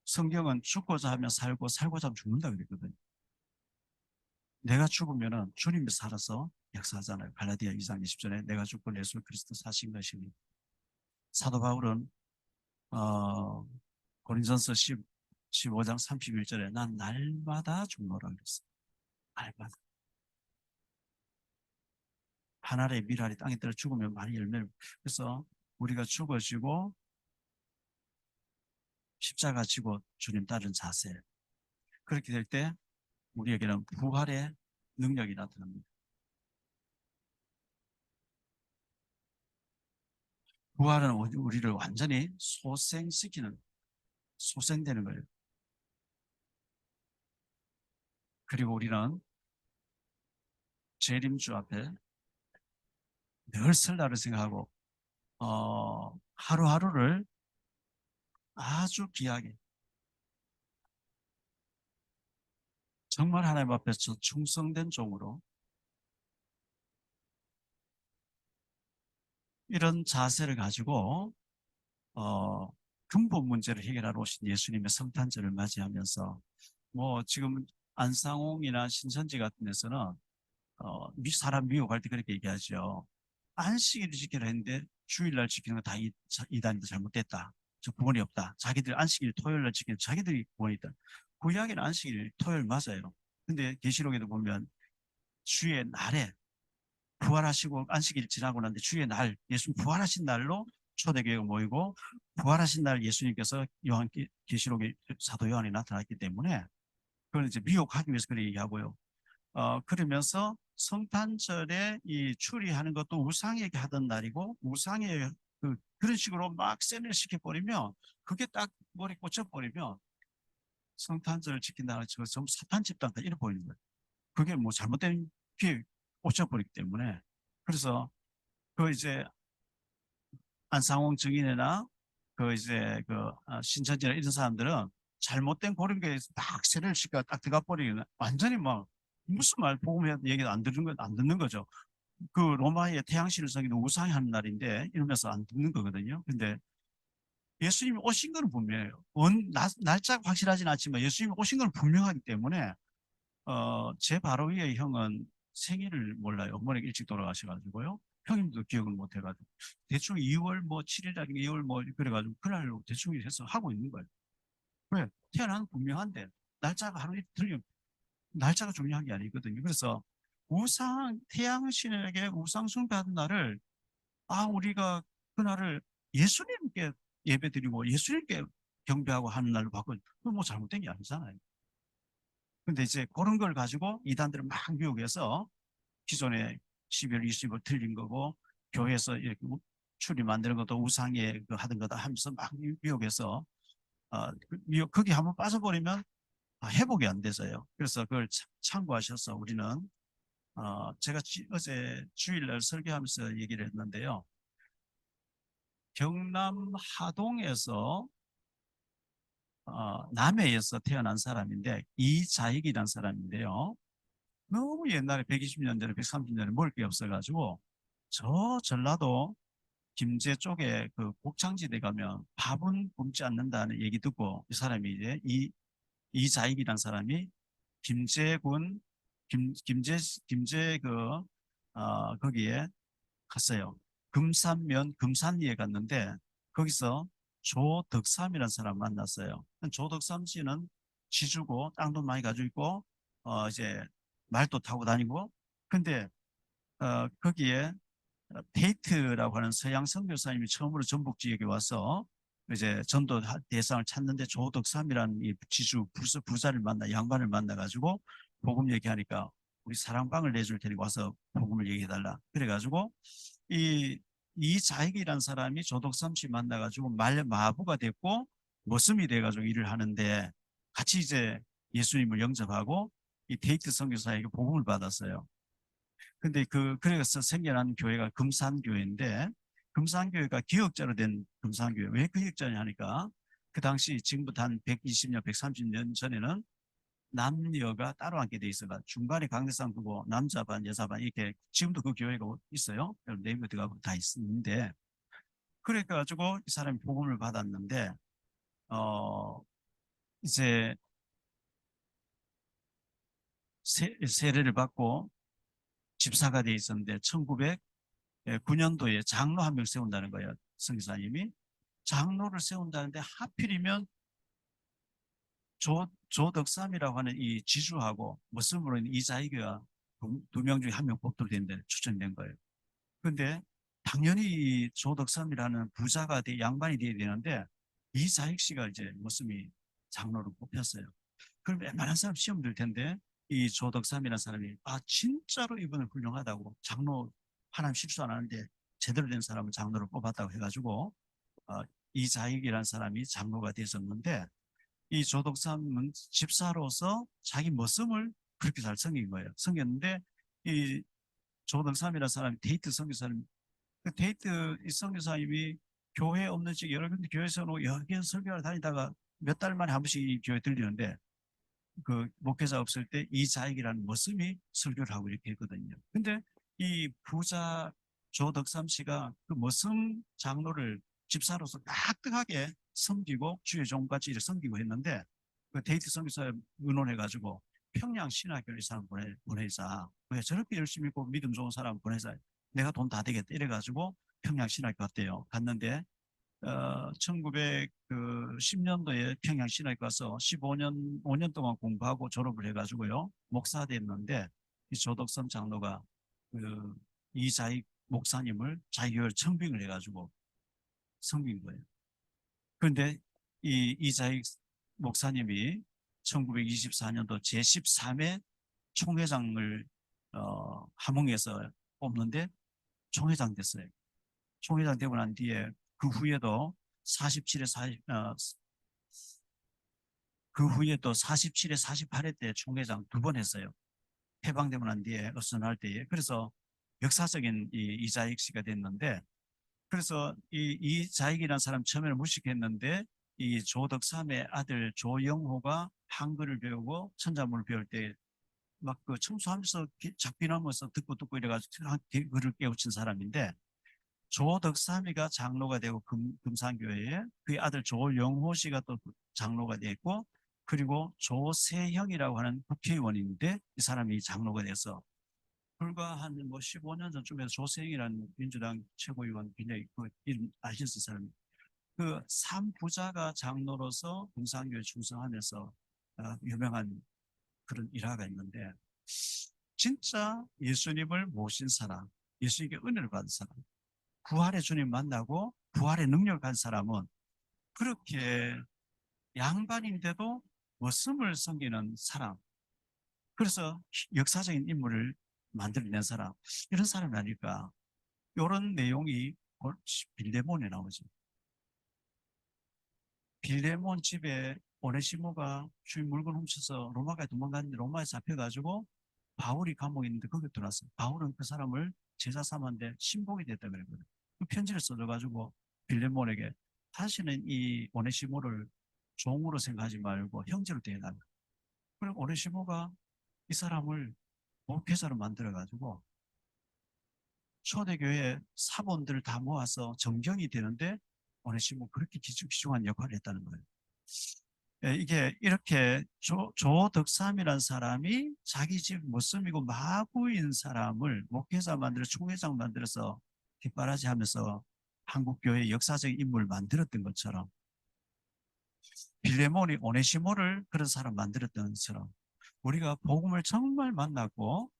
성경은 죽고자 하면 살고 살고자 하면 죽는다 그랬거든요. 내가 죽으면 주님이 살아서 역사하잖아요. 갈라디아 2장 20절에 내가 죽고 예수 그리스도 사신 것이니. 사도 바울은 고린전서 15장 31절에 난 날마다 죽노라 그랬어요. 날마다. 한 알의 밀알이 땅에 떨어 죽으면 많이 열매를. 그래서 우리가 죽어지고 십자가 지고 주님 따른 자세. 그렇게 될 때 우리에게는 부활의 능력이 나타납니다. 부활은 우리를 완전히 소생되는 거예요. 그리고 우리는 재림주 앞에 늘 설날을 생각하고 하루하루를 아주 귀하게 정말 하나님 앞에서 충성된 종으로 이런 자세를 가지고 근본 문제를 해결하러 오신 예수님의 성탄절을 맞이하면서 뭐 지금 안상홍이나 신천지 같은 데서는 사람 미혹할 때 그렇게 얘기하죠. 안식일을 지키라 했는데 주일날 지키는 거 다 이단이 잘못됐다. 저 구원이 없다. 자기들 안식일 토요일날 지키는 자기들이 구원이 있다. 구약에는 안식일 토요일 맞아요. 근데 계시록에도 보면 주의 날에 부활하시고 안식일 지나고 난데 주의 날, 예수님 부활하신 날로 초대교회가 모이고 부활하신 날 예수님께서 계시록에 사도 요한이 나타났기 때문에 그걸 이제 미혹하기 위해서 그렇게 얘기하고요. 그러면서 성탄절에 이 추리하는 것도 우상에게 하던 날이고 우상에 그런 식으로 막 세뇌 시켜버리면 그게 딱 머리 꽂혀버리면 성탄절을 지킨다는 저 전부 사탄 집단다 이래 보이는 거예요. 그게 뭐 잘못된 귀에 꽂혀버리기 때문에. 그래서 그 이제 안상홍 증인이나 그 이제 신천지나 이런 사람들은 잘못된 그런 게 막 세례를 시켜 딱 들어가 버리면 완전히 막 무슨 말 복음에 얘기도 안 듣는 거죠. 그 로마의 태양신을 섬기는 우상이 하는 날인데 이러면서 안 듣는 거거든요. 근데 예수님이 오신 건 분명해요. 날짜가 확실하진 않지만 예수님이 오신 건 분명하기 때문에 제 바로 위에 형은 생일을 몰라요. 어머니가 일찍 돌아가셔가지고요. 형님도 기억을 못 해가지고 대충 2월 뭐 7일이라든가 2월 뭐 그래가지고 그날로 대충 해서 하고 있는 거예요. 왜? 태어난 분명한데 날짜가 하루 이틀 틀리면 날짜가 중요한 게 아니거든요. 그래서 태양신에게 우상 숭배하는 날을 우리가 그날을 예수님께 예배드리고 예수님께 경배하고 하는 날로 바꿔. 그건 뭐 잘못된 게 아니잖아요. 근데 이제 그런 걸 가지고 이단들을 막 미혹해서 기존에 12월 20일 틀린 거고 교회에서 이렇게 추리 만드는 것도 우상에 하던 거다 하면서 막 미혹해서 거기 한번 빠져버리면 회복이 안 돼서요. 그래서 그걸 참고하셔서 우리는 제가 어제 주일날 설교하면서 얘기를 했는데요. 경남 하동에서 남해에서 태어난 사람인데 이자익이라는 사람인데요. 너무 옛날에 120년 전에 130년 전에 먹을 게 없어가지고 저 전라도 김제 쪽에 그 곡창지대 가면 밥은 굶지 않는다는 얘기 듣고 이 사람이 이제 이자익이라는 사람이 김제군 김제 거기에 갔어요. 금산면 금산리에 갔는데 거기서 조덕삼이라는 사람 만났어요. 조덕삼 씨는 지주고 땅도 많이 가지고 있고 이제 말도 타고 다니고 근데 거기에 데이트라고 하는 서양 선교사님이 처음으로 전북 지역에 와서 이제 전도 대상을 찾는데 조덕삼이라는 이 지주 부자를 만나 양반을 만나 가지고 복음 얘기하니까 우리 사랑방을 내줄 테니까 와서 복음을 얘기해달라. 그래가지고 이 자익이라는 사람이 조덕삼 씨 만나가지고 마부가 됐고 머슴이 돼가지고 일을 하는데 같이 이제 예수님을 영접하고 이 데이트 선교사에게 복음을 받았어요. 근데 그래서 생겨난 교회가 금산교회인데, 금산교회가 기역자로 된 금산교회. 왜 기역자냐 하니까 그 당시 지금부터 한 120년, 130년 전에는 남녀가 따로 앉게 돼 있어가 중간에 강대상 두고 남자 반, 여자 반 이렇게, 지금도 그 교회가 있어요. 네이버 들어가고 다 있는데, 그래가지고 이 사람이 복음을 받았는데, 어, 이제 세례를 받고 집사가 돼 있었는데 1909년도에 장로 한 명 세운다는 거예요. 성기사님이 장로를 세운다는데 하필이면 조덕삼이라고 하는 이 지주하고 머슴으로 있는 이자익이가 두 명 중에 한 명 뽑도록 추천된 거예요. 근데 당연히 이 조덕삼이라는 부자가 양반이 돼야 되는데 이자익 씨가 이제 머슴이 장로로 뽑혔어요. 그럼 웬만한 사람 시험 들 텐데 이 조덕삼이라는 사람이 진짜로 이분은 훌륭하다고, 장로 하나님 실수 안 하는데 제대로 된 사람을 장로로 뽑았다고 해가지고 어, 이자익이라는 사람이 장로가 됐었는데, 이 조덕삼은 집사로서 자기 머슴을 그렇게 잘 섬긴 거예요. 섬겼는데 이 조덕삼이라는 사람이 데이트 선교사님, 그 데이트 이 선교사님이 교회 없는 지 여러 군데 교회에서 여러 개 설교를 다니다가 몇 달 만에 한 번씩 이 교회 들리는데, 그 목회자 없을 때 이자익이라는 머슴이 설교를 하고 이렇게 했거든요. 근데 이 부자 조덕삼 씨가 그 머슴 장로를 집사로서 따뜻하게 섬기고 주의 종같이 이렇게 섬기고 했는데, 그 데이트 선교사에 의논해가지고 평양 신학교를 이 사람 보내자. 왜 저렇게 열심히 있고 믿음 좋은 사람 보내자. 내가 돈 다 되겠다. 이래가지고 평양 신학교 갔대요. 갔는데 1910년도에 평양 신학교 가서 5년 동안 공부하고 졸업을 해가지고요. 목사 됐는데, 이 조덕섬 장로가 그 이자익 목사님을 자기 교회를 청빙을 해가지고 섬긴 거예요. 그런데 이 이자익 목사님이 1924년도 제13회 총회장을 함흥에서 뽑는데 총회장 됐어요. 총회장 되고 난 뒤에 그 후에도 47회 40, 그 후에 또 47회 48회 때 총회장 두 번 했어요. 해방되고 난 뒤에 어선할 때에. 그래서 역사적인 이자익 씨가 됐는데, 그래서 이자익이라는 사람 처음에는 무식했는데 이 조덕삼의 아들 조영호가 한글을 배우고 천자문을 배울 때 막 그 청소하면서 작비나면서 듣고 이래가지고 글을 깨우친 사람인데, 조덕삼이가 장로가 되고 금산교회에 그의 아들 조영호 씨가 또 장로가 됐고, 그리고 조세형이라고 하는 국회의원인데 이 사람이 장로가 돼서 불과 한 15년 전쯤에 조세형이라는 민주당 최고위원, 굉장히 그 이름 아셨을 사람이, 그 삼부자가 장로로서 금산교회 충성하면서 유명한 그런 일화가 있는데, 진짜 예수님을 모신 사람, 예수님께 은혜를 받은 사람, 부활의 주님 만나고 부활의 능력을 가진 사람은 그렇게 양반인데도 머슴을 섬기는 사람, 그래서 역사적인 인물을 만들어낸 사람, 이런 사람이 아닐까. 이런 내용이 빌레몬에 나오죠. 빌레몬 집에 오네시모가 주인 물건 훔쳐서 로마까지 도망갔는데 로마에 잡혀가지고 바울이 감옥에 있는데 거기 들어왔어요. 바울은 그 사람을 제자 삼았는데 신복이 됐다 그랬거든요. 그 편지를 써줘가지고 빌레몬에게 다시는 이 오네시모를 종으로 생각하지 말고 형제로 대해달라. 그리고 오네시모가 이 사람을 목회자로 만들어가지고 초대교회 사본들을 다 모아서 정경이 되는데 오네시모 그렇게 귀중한 역할을 했다는 거예요. 이게 이렇게 조덕삼이라는 사람이 자기 집 모습이고 마구인 사람을 목회자 만들어 총회장 만들어서 뒷바라지 하면서 한국교회 역사적 인물을 만들었던 것처럼, 빌레몬이 오네시모를 그런 사람 만들었던 것처럼, 우리가 복음을 정말 만났고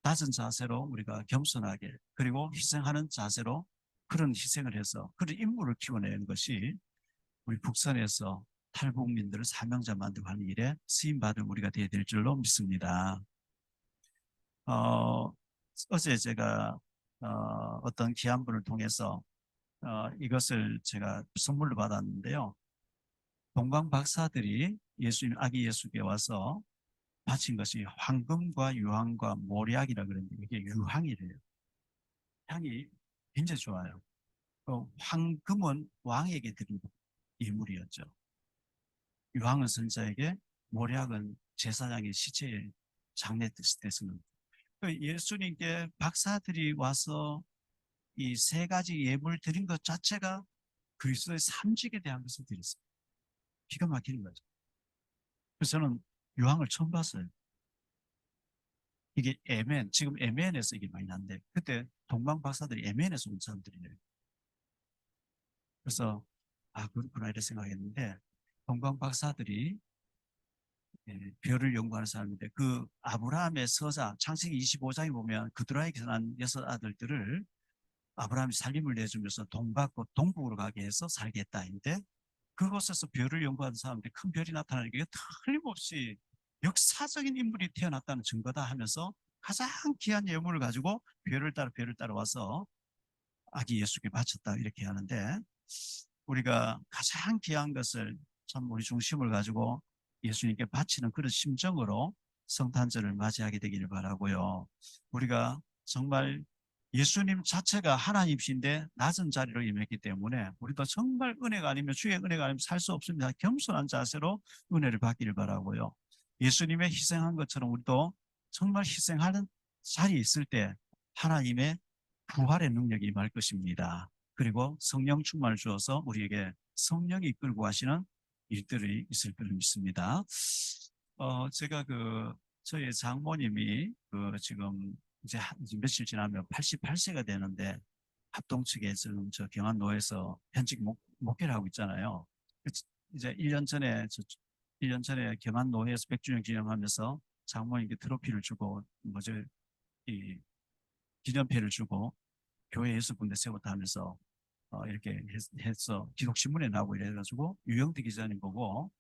낮은 자세로 우리가 겸손하게 그리고 희생하는 자세로 그런 희생을 해서 그런 인물을 키워내는 것이 우리 북선에서 탈북민들을 사명자 만들고 하는 일에 쓰임받은 우리가 되어야 될 줄로 믿습니다. 어제 제가 어떤 귀한 분을 통해서 이것을 제가 선물로 받았는데요. 동방 박사들이 예수님 아기 예수께 와서 바친 것이 황금과 유황과 모략이라 그러는데 이게 유황이래요. 향이 굉장히 좋아요. 황금은 왕에게 드린 예물이었죠. 유황은 선자에게, 모략은 제사장의 시체의 장례 때 쓰는. 예수님께 박사들이 와서 이 세 가지 예물 드린 것 자체가 그리스도의 삼직에 대한 것을 드렸어요. 기가 막히는 거죠. 그래서 저는 유황을 처음 봤어요. 이게 MN, 지금 MN에서 이게 많이 난데, 그때 동방 박사들이 MN에서 온 사람들이래요. 그래서, 아, 그렇구나, 이렇게 생각했는데, 동방 박사들이 별을 연구하는 사람인데, 그 아브라함의 서자, 창세기 25장에 보면 그드라에게서 난 여섯 아들들을 아브라함이 살림을 내주면서 동북으로 동북으로 가게 해서 살겠다 했는데, 그곳에서 별을 연구하는 사람들이 큰 별이 나타나니까 틀림없이 역사적인 인물이 태어났다는 증거다 하면서 가장 귀한 예물을 가지고 별을 따라 와서 아기 예수께 바쳤다 이렇게 하는데, 우리가 가장 귀한 것을 참 우리 중심을 가지고 예수님께 바치는 그런 심정으로 성탄절을 맞이하게 되기를 바라고요. 우리가 정말 예수님 자체가 하나님이신데 낮은 자리로 임했기 때문에 우리도 정말 은혜가 아니면 주의 은혜가 아니면 살 수 없습니다. 겸손한 자세로 은혜를 받기를 바라고요. 예수님의 희생한 것처럼 우리도 정말 희생하는 자리에 있을 때 하나님의 부활의 능력이 임할 것입니다. 그리고 성령 충만을 주어서 우리에게 성령이 이끌고 하시는 일들이 있을 거를 믿습니다. 제가 저희 장모님이 지금 이제 며칠 지나면 88세가 되는데 합동 측에 지금 저 경안로에서 현직 목회를 하고 있잖아요. 이제 1년 전에 경안노회에서 100주년 기념하면서 장모님께 트로피를 주고 이 기념패를 주고 교회 예수군대 세웠다 하면서 이렇게 해서 기독신문에 나오고 이래가지고 유영태 기자님 보고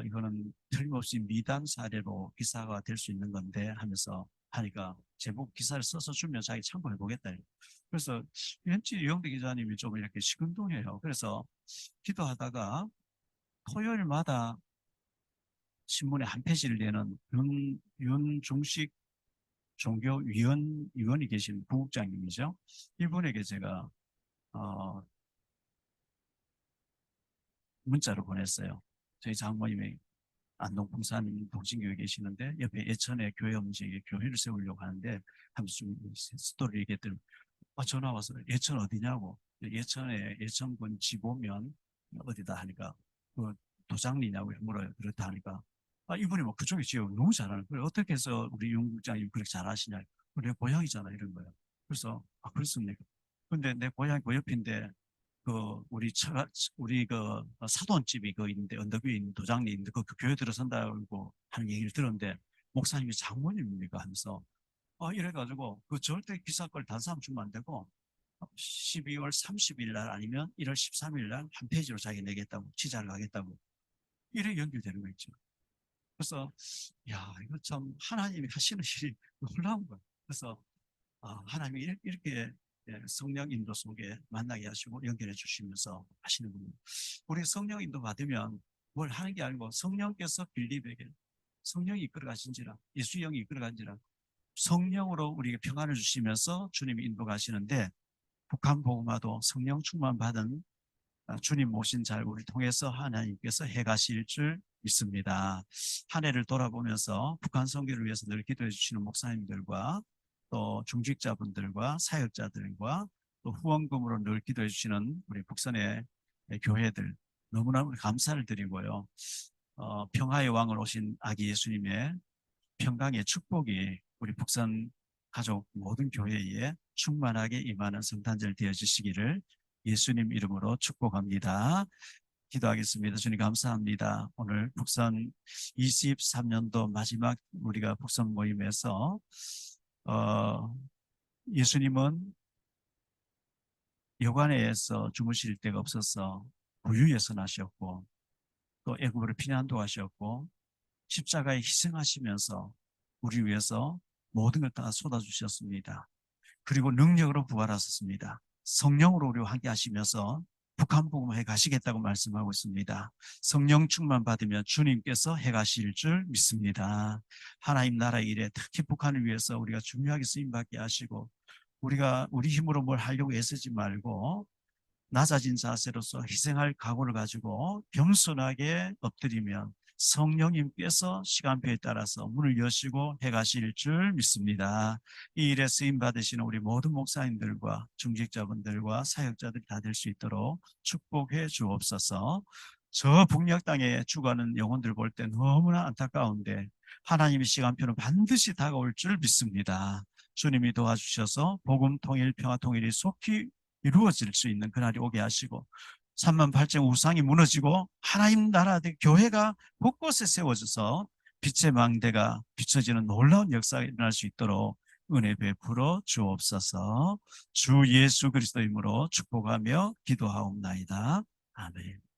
이거는 틀림없이 미담 사례로 기사가 될 수 있는 건데 하면서 하니까 제목 기사를 써서 주면 자기 참고해 보겠다. 그래서 왠지 유영태 기자님이 좀 이렇게 시큰둥해요. 그래서 기도하다가 토요일마다 신문에 한 페이지를 내는 윤중식 위원이 계신 부국장님이죠. 이분에게 제가 어, 문자로 보냈어요. 저희 장모님이 안동 풍산 동진교회 계시는데 옆에 예천에 교회 없는지 교회를 세우려고 하는데 하면서 좀 스토리를 얘기했더니 전화 와서 예천 어디냐고, 예천에 예천군 지보면 어디다 하니까 그 도장리냐고 물어요. 그렇다 하니까 이분이 뭐 그쪽에 지역 너무 잘하는 거예요. 어떻게 해서 우리 윤 국장님 그렇게 잘하시냐, 내 고향이잖아 이런 거예요. 그래서 그렇습니까? 근데 내 고향이 그 옆인데 우리 사돈집이 있는데 언덕 위에 있는 도장리 있는데 그 교회 들어선다고 하는 얘기를 들었는데 목사님이 장모님입니까 하면서 이래가지고 절대 기사 걸 단 사람 주면 안 되고 12월 30일 날 아니면 1월 13일 날 한 페이지로 자기 내겠다고 취재를 가겠다고 이래 연결되는 거 있죠. 그래서 야, 이거 참 하나님이 하시는 일이 놀라운 거예요. 그래서 하나님이 이렇게 성령 인도 속에 만나게 하시고 연결해 주시면서 하시는 겁니다. 우리 성령 인도 받으면 뭘 하는 게 아니고 성령께서 빌립에게 성령이 이끌어 가신지라, 예수의 영이 이끌어 가신지라 성령으로 우리에게 평안을 주시면서 주님이 인도가시는데, 북한 복음화도 성령 충만 받은 주님 모신 잘 우리를 통해서 하나님께서 해가실 줄 믿습니다. 한 해를 돌아보면서 북한 선교를 위해서 늘 기도해 주시는 목사님들과 또 중직자분들과 사역자들과 또 후원금으로 늘 기도해 주시는 우리 북선의 교회들 너무나 감사를 드리고요. 평화의 왕을 오신 아기 예수님의 평강의 축복이 우리 북선 가족 모든 교회에 충만하게 임하는 성탄절 되어주시기를 예수님 이름으로 축복합니다. 기도하겠습니다. 주님 감사합니다. 오늘 북선 23년도 마지막 우리가 북선 모임에서 예수님은 여관에서 주무실 데가 없어서 부유에서 나셨고 또 애굽으로 피난도 하셨고 십자가에 희생하시면서 우리 위해서 모든 걸 다 쏟아주셨습니다. 그리고 능력으로 부활하셨습니다. 성령으로 우리와 함께 하시면서 북한 복음해 가시겠다고 말씀하고 있습니다. 성령 충만 받으면 주님께서 해 가실 줄 믿습니다. 하나님 나라의 일에 특히 북한을 위해서 우리가 중요하게 쓰임받게 하시고, 우리가 우리 힘으로 뭘 하려고 애쓰지 말고 낮아진 자세로서 희생할 각오를 가지고 겸손하게 엎드리면 성령님께서 시간표에 따라서 문을 여시고 해가실 줄 믿습니다. 이 일에 쓰임 받으시는 우리 모든 목사님들과 중직자분들과 사역자들이 다 될 수 있도록 축복해 주옵소서. 저 북녘 땅에 죽어가는 영혼들 볼 때 너무나 안타까운데 하나님의 시간표는 반드시 다가올 줄 믿습니다. 주님이 도와주셔서 복음 통일, 평화 통일이 속히 이루어질 수 있는 그날이 오게 하시고, 38층 우상이 무너지고 하나님 나라 교회가 곳곳에 세워져서 빛의 망대가 비춰지는 놀라운 역사가 일어날 수 있도록 은혜 베풀어 주옵소서. 주 예수 그리스도 이름으로 축복하며 기도하옵나이다. 아멘.